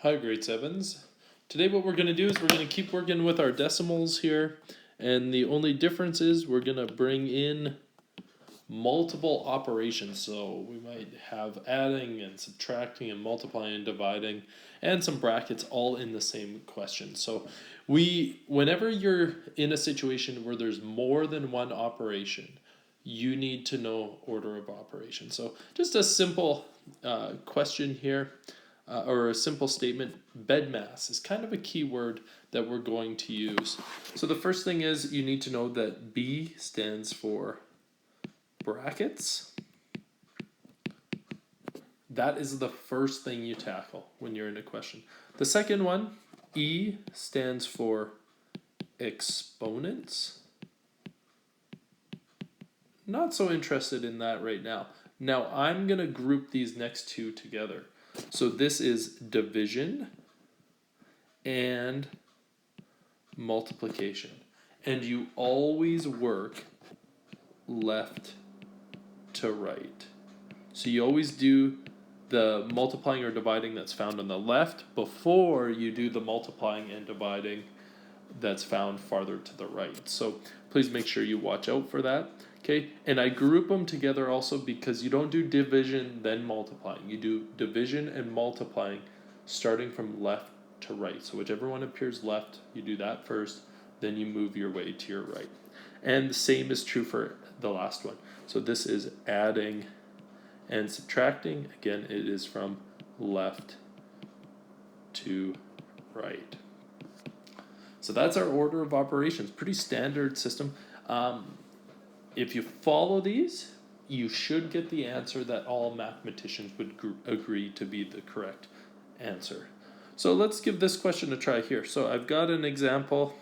Hi, grade sevens. Today what we're going to do is we're going to keep working with our decimals here, and the only difference is we're going to bring in multiple operations. So we might have adding and subtracting and multiplying and dividing and some brackets all in the same question. So whenever you're in a situation where there's more than one operation, you need to know order of operation. So just a simple question here, or a simple statement. Bed mass is kind of a key word that we're going to use. So the first thing is you need to know that B stands for brackets. That is the first thing you tackle when you're in a question. The second one, E, stands for exponents. Not so interested in that right now. Now I'm going to group these next two together. So this is division and multiplication. And you always work left to right. So you always do the multiplying or dividing that's found on the left before you do the multiplying and dividing that's found farther to the right. So please make sure you watch out for that. Okay, and I group them together also because you don't do division then multiplying. You do division and multiplying starting from left to right. So whichever one appears left, you do that first, then you move your way to your right. And the same is true for the last one. So this is adding and subtracting. Again, it is from left to right. So that's our order of operations. Pretty standard system. If you follow these, you should get the answer that all mathematicians would agree to be the correct answer. So let's give this question a try here. So I've got an example,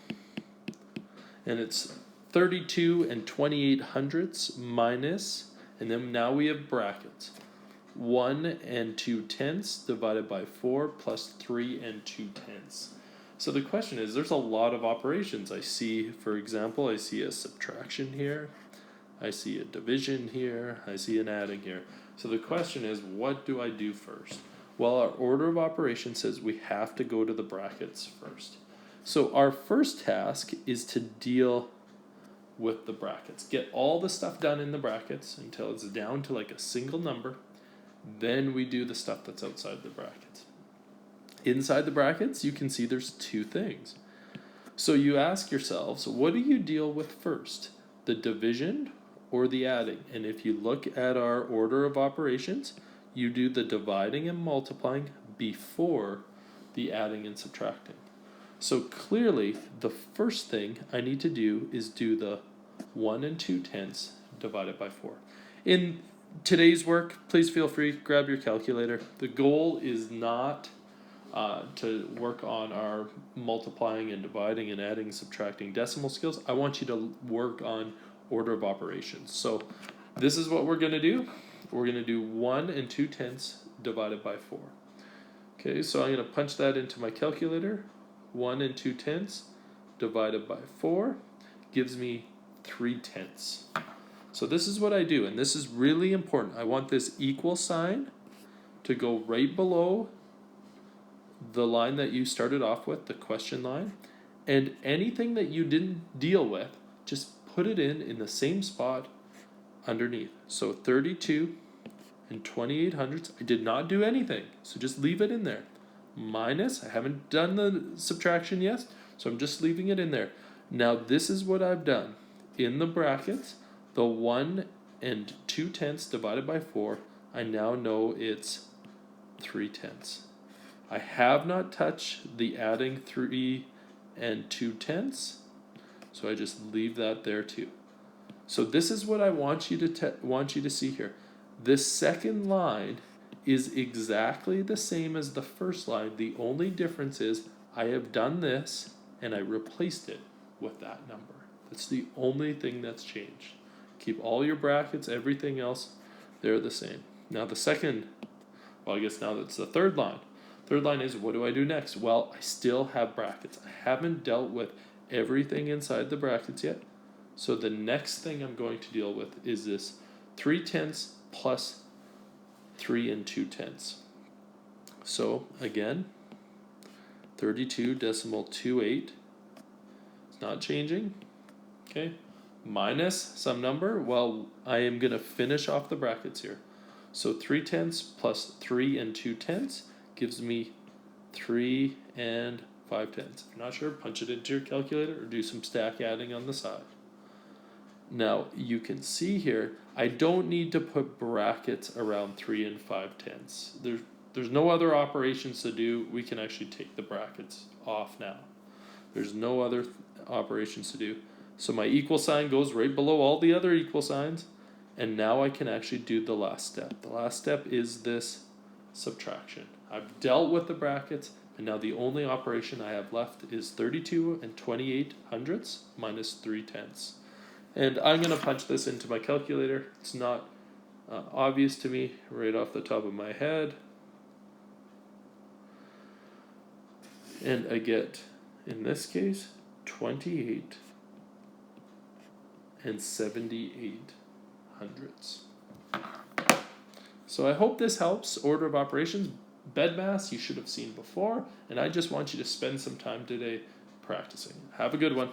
and it's 32 and 28 hundredths minus, and then now we have brackets, 1 and 2 tenths divided by 4 plus 3 and 2 tenths. So the question is, there's a lot of operations. I see, for example, I see a subtraction here, I see a division here, I see an adding here. So the question is, what do I do first? Well, our order of operations says we have to go to the brackets first. So our first task is to deal with the brackets. Get all the stuff done in the brackets until it's down to like a single number. Then we do the stuff that's outside the brackets. Inside the brackets, you can see there's two things. So you ask yourselves, what do you deal with first? The division or the adding? And if you look at our order of operations, you do the dividing and multiplying before the adding and subtracting. So clearly, the first thing I need to do is do the 1 and 2 tenths divided by 4. In today's work, please feel free, grab your calculator. The goal is not to work on our multiplying and dividing and adding and subtracting decimal skills. I want you to work on order of operations. So this is what we're going to do. We're going to do 1 and 2 tenths divided by 4. Okay, so I'm going to punch that into my calculator. 1 and 2 tenths divided by 4 gives me 3 tenths. So this is what I do, and this is really important. I want this equal sign to go right below the line that you started off with, the question line, and anything that you didn't deal with, just put it in the same spot underneath. So 32 and 28 hundredths, I did not do anything, so just leave it in there. Minus, I haven't done the subtraction yet, so I'm just leaving it in there. Now this is what I've done. In the brackets, the 1 and 2 tenths divided by 4, I now know it's 3 tenths. I have not touched the adding 3 and 2 tenths, so I just leave that there too. So this is what I want you to see here. This second line is exactly the same as the first line. The only difference is I have done this and I replaced it with that number. That's the only thing that's changed. Keep all your brackets, everything else, they're the same. Now the second, well, I guess now that's the third line. Third line is, what do I do next? Well, I still have brackets. I haven't dealt with everything inside the brackets yet. So the next thing I'm going to deal with is this 3 tenths plus 3 and 2 tenths. So again, 32.28. It's not changing. Okay. Minus some number. Well, I am going to finish off the brackets here. So 3/10 plus 3 2/10 gives me 3 5/10. If you're not sure, punch it into your calculator or do some stack adding on the side. Now you can see here, I don't need to put brackets around 3 5/10. There's no other operations to do. We can actually take the brackets off now. There's no other operations to do. So my equal sign goes right below all the other equal signs. And now I can actually do the last step. The last step is this subtraction. I've dealt with the brackets, and now the only operation I have left is 32 28 minus 3/10. And I'm going to punch this into my calculator. It's not obvious to me right off the top of my head. And I get, in this case, 28 78 hundredths. So I hope this helps. Order of operations, bed mass you should have seen before, and I just want you to spend some time today practicing. Have a good one.